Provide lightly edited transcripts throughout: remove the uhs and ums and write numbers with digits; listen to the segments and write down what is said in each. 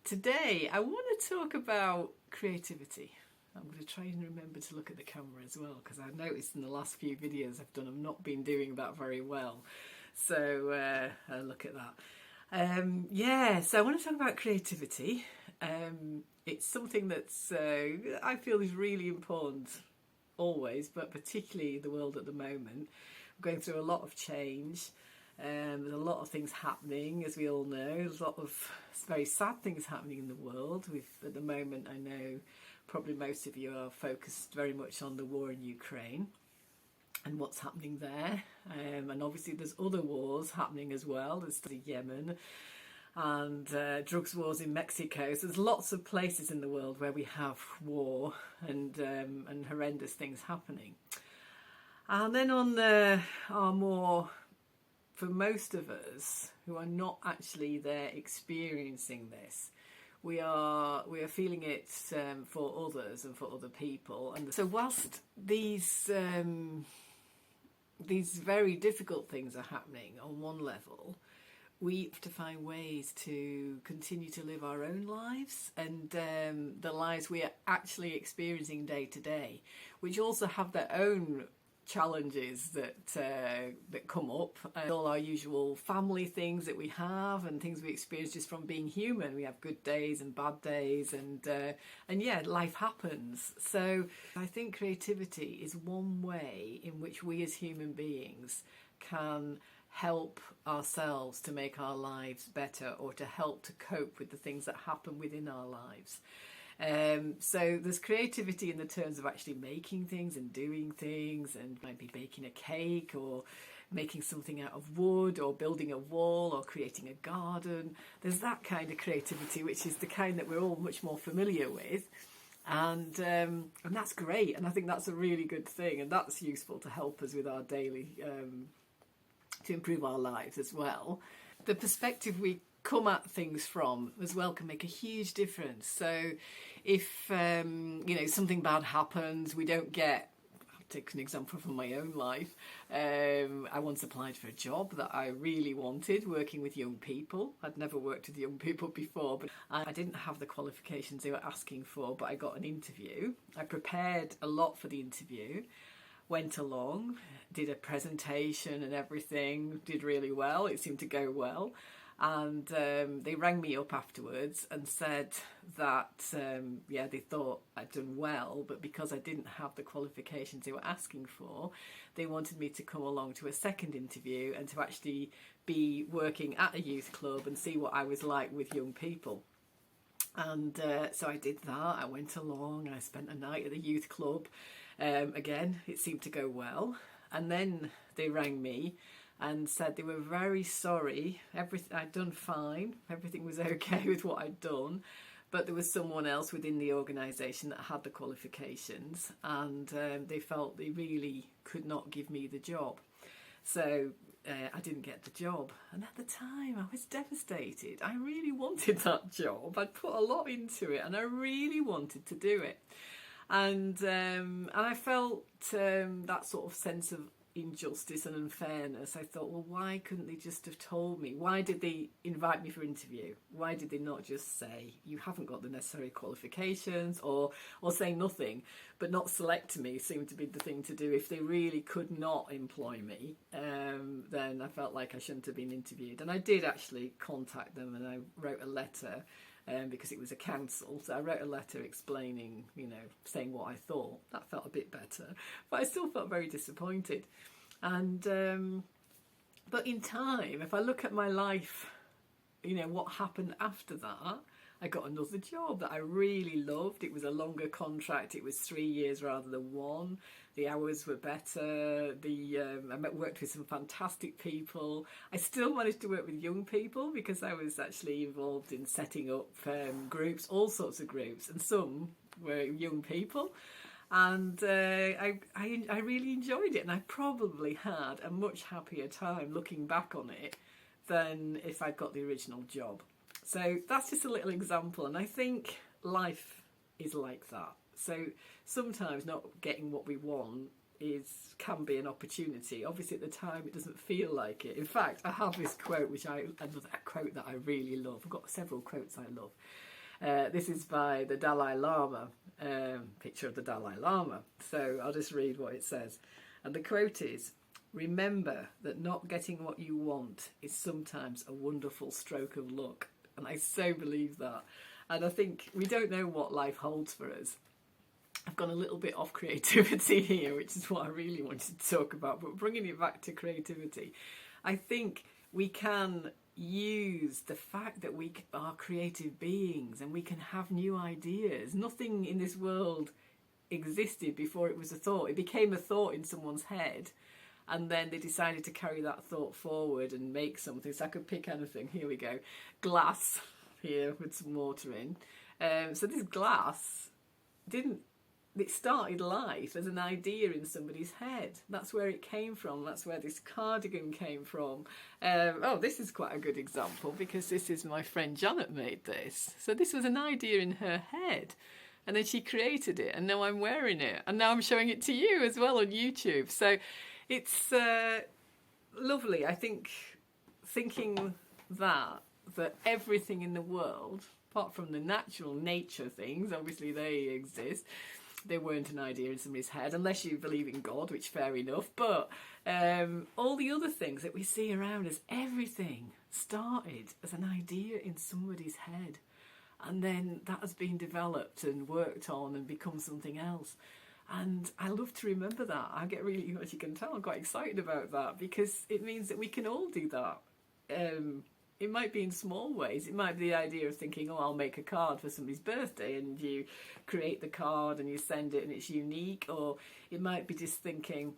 Today I want to talk about creativity. I'm going to try and remember to look at the camera as well, because I noticed in the last few videos I've done I've not been doing that very well. So look at that. So I want to talk about creativity. It's something that's I feel is really important always, but particularly the world at the moment. We're going through a lot of change. There's a lot of things happening, as we all know. There's a lot of very sad things happening in the world. At the moment, I know probably most of you are focused very much on the war in Ukraine and what's happening there. And obviously there's other wars happening as well. There's the Yemen and drugs wars in Mexico. So there's lots of places in the world where we have war and horrendous things happening. And then on our more, for most of us who are not actually there experiencing this, we are feeling it for others and for other people. And so whilst these very difficult things are happening on one level, we have to find ways to continue to live our own lives and the lives we are actually experiencing day to day, which also have their own challenges that come up, and all our usual family things that we have and things we experience just from being human. We have good days and bad days, and life happens. So I think creativity is one way in which we as human beings can help ourselves to make our lives better, or to help to cope with the things that happen within our lives. So there's creativity in the terms of actually making things and doing things, and maybe baking a cake or making something out of wood or building a wall or creating a garden. There's that kind of creativity, which is the kind that we're all much more familiar with. And that's great, and I think that's a really good thing, and that's useful to help us with our daily, to improve our lives as well. The perspective we come at things from as well can make a huge difference. So if something bad happens, we don't get, I'll take an example from my own life. I once applied for a job that I really wanted, working with young people. I'd never worked with young people before, but I didn't have the qualifications they were asking for, but I got an interview. I prepared a lot for the interview, went along, did a presentation and everything, did really well. It seemed to go well. And they rang me up afterwards and said that, they thought I'd done well, but because I didn't have the qualifications they were asking for, they wanted me to come along to a second interview and to actually be working at a youth club and see what I was like with young people. And so I did that. I went along, I spent a night at the youth club. Again, it seemed to go well. And then they rang me and said they were very sorry. I'd done fine. Everything was okay with what I'd done. But there was someone else within the organisation that had the qualifications, and they felt they really could not give me the job. So I didn't get the job. And at the time, I was devastated. I really wanted that job. I'd put a lot into it, and I really wanted to do it. And I felt that sort of sense of injustice and unfairness. I thought, well, why couldn't they just have told me? Why did they invite me for interview? Why did they not just say, you haven't got the necessary qualifications, or say nothing, but not select me seemed to be the thing to do. If they really could not employ me, then I felt like I shouldn't have been interviewed. And I did actually contact them, and I wrote a letter because it was a council. So I wrote a letter explaining, saying what I thought. That felt a bit better, but I still felt very disappointed. And but in time, if I look at my life, what happened after that, I got another job that I really loved. It was a longer contract. It was 3 years rather than 1. The hours were better. I worked with some fantastic people. I still managed to work with young people because I was actually involved in setting up groups, all sorts of groups, and some were young people. And I really enjoyed it, and I probably had a much happier time looking back on it than if I'd got the original job. So that's just a little example, and I think life is like that. So sometimes not getting what we want can be an opportunity. Obviously at the time it doesn't feel like it. In fact, I have this quote, another quote that I really love. I've got several quotes I love. This is by the Dalai Lama, picture of the Dalai Lama. So I'll just read what it says. And the quote is, "Remember that not getting what you want is sometimes a wonderful stroke of luck." And I so believe that. And I think we don't know what life holds for us. I've gone a little bit off creativity here, which is what I really wanted to talk about, but bringing it back to creativity, I think we can use the fact that we are creative beings and we can have new ideas. Nothing in this world existed before it was a thought. It became a thought in someone's head, and then they decided to carry that thought forward and make something. So I could pick anything. Here we go. Glass here with some water in. So this glass it started life as an idea in somebody's head. That's where it came from. That's where this cardigan came from. This is quite a good example because this is my friend Janet made this. So this was an idea in her head. And then she created it, and now I'm wearing it. And now I'm showing it to you as well on YouTube. So it's lovely. I think thinking that everything in the world, apart from the natural nature things, obviously they exist, they weren't an idea in somebody's head, unless you believe in God, which fair enough. But all the other things that we see around us, everything started as an idea in somebody's head. And then that has been developed and worked on and become something else. And I love to remember that. I get really, as you can tell, I'm quite excited about that because it means that we can all do that. It might be in small ways. It might be the idea of thinking, I'll make a card for somebody's birthday, and you create the card and you send it and it's unique. Or it might be just thinking,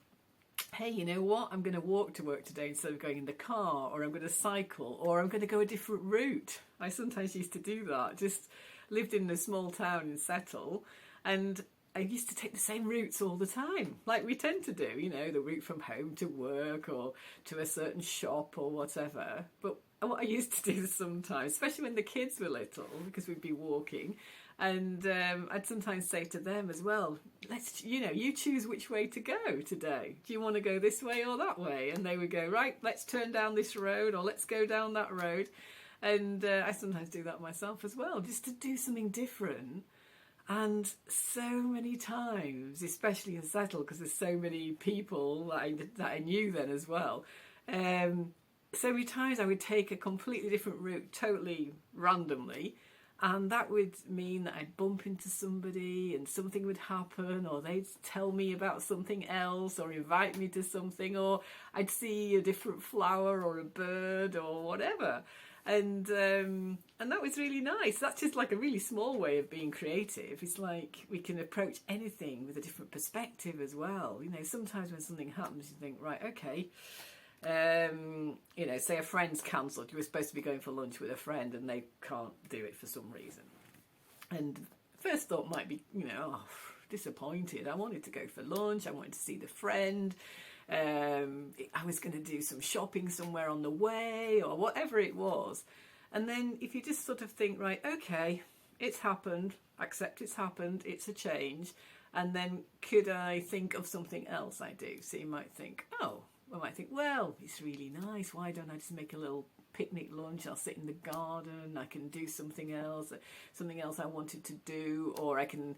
hey, you know what? I'm going to walk to work today instead of going in the car, or I'm going to cycle, or I'm going to go a different route. I sometimes used to do that. Just lived in a small town in Settle, and I used to take the same routes all the time, like we tend to do, the route from home to work or to a certain shop or whatever. But what I used to do sometimes, especially when the kids were little, because we'd be walking, and I'd sometimes say to them as well, you choose which way to go today. Do you want to go this way or that way? And they would go, right, let's turn down this road, or let's go down that road. And I sometimes do that myself as well, just to do something different. And so many times, especially in Settle, because there's so many people that I knew then as well, so many times I would take a completely different route, totally randomly, and that would mean that I'd bump into somebody and something would happen, or they'd tell me about something else, or invite me to something, or I'd see a different flower or a bird or whatever. And that was really nice. That's just like a really small way of being creative. It's like we can approach anything with a different perspective as well. Sometimes when something happens, you think, right, okay. Say a friend's cancelled. You were supposed to be going for lunch with a friend and they can't do it for some reason. And first thought might be, disappointed. I wanted to go for lunch. I wanted to see the friend. I was going to do some shopping somewhere on the way or whatever it was. And then if you just sort of think, right, okay, it's happened, accept it's happened, it's a change. And then could I think of something else I do? So you might think, well, it's really nice. Why don't I just make a little picnic lunch? I'll sit in the garden. I can do something else I wanted to do, or I can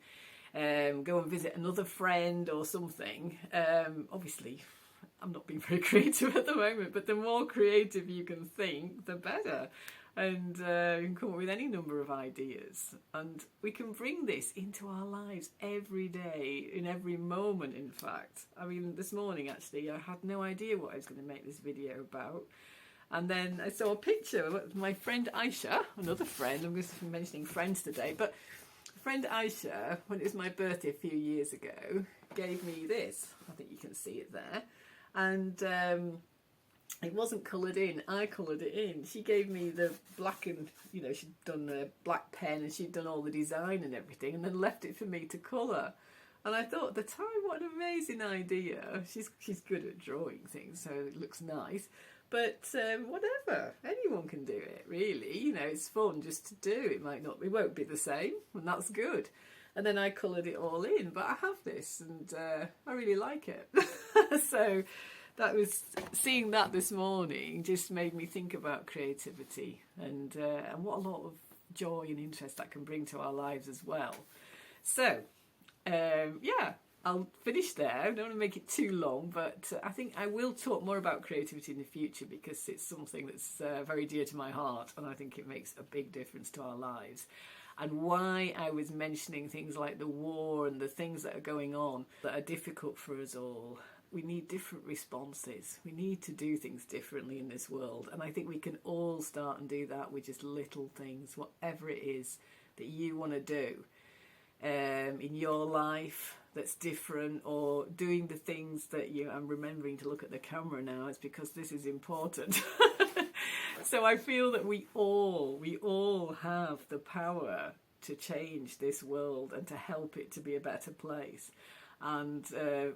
go and visit another friend or something. Obviously, I'm not being very creative at the moment, but the more creative you can think, the better. And you can come up with any number of ideas. And we can bring this into our lives every day, in every moment, in fact. I mean, this morning, actually, I had no idea what I was going to make this video about. And then I saw a picture of my friend Aisha, another friend. I'm just mentioning friends today, but friend Aisha, when it was my birthday a few years ago, gave me this. I think you can see it there. And it wasn't coloured in. I coloured it in. She gave me the black and, she'd done a black pen and she'd done all the design and everything, and then left it for me to colour. And I thought at the time, what an amazing idea. She's good at drawing things, so it looks nice. But whatever, anyone can do it, really. It's fun just to do. It won't be the same, and that's good. And then I coloured it all in, but I have this, and I really like it. So seeing that this morning just made me think about creativity and what a lot of joy and interest that can bring to our lives as well. So, yeah, I'll finish there. I don't want to make it too long, but I think I will talk more about creativity in the future because it's something that's very dear to my heart, and I think it makes a big difference to our lives. And why I was mentioning things like the war and the things that are going on that are difficult for us all. We need different responses. We need to do things differently in this world. And I think we can all start and do that with just little things, whatever it is that you want to do in your life that's different, or doing the things that I'm remembering to look at the camera now. It's because this is important. So I feel that we all have the power to change this world and to help it to be a better place. And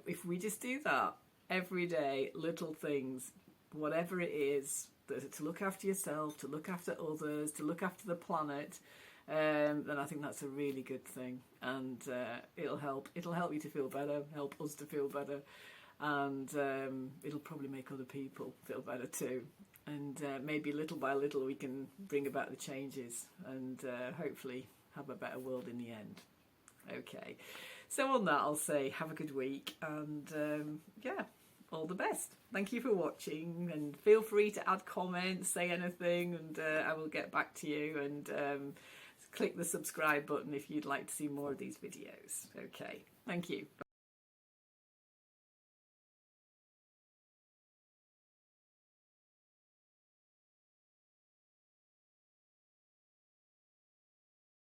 if we just do that every day, little things, whatever it is, to look after yourself, to look after others, to look after the planet, then I think that's a really good thing. And it'll help you to feel better, help us to feel better, and it'll probably make other people feel better too. And maybe little by little we can bring about the changes and hopefully have a better world in the end. Okay, so on that I'll say have a good week, and yeah, all the best. Thank you for watching, and feel free to add comments, say anything, and I will get back to you. And click the subscribe button if you'd like to see more of these videos. Okay, thank you.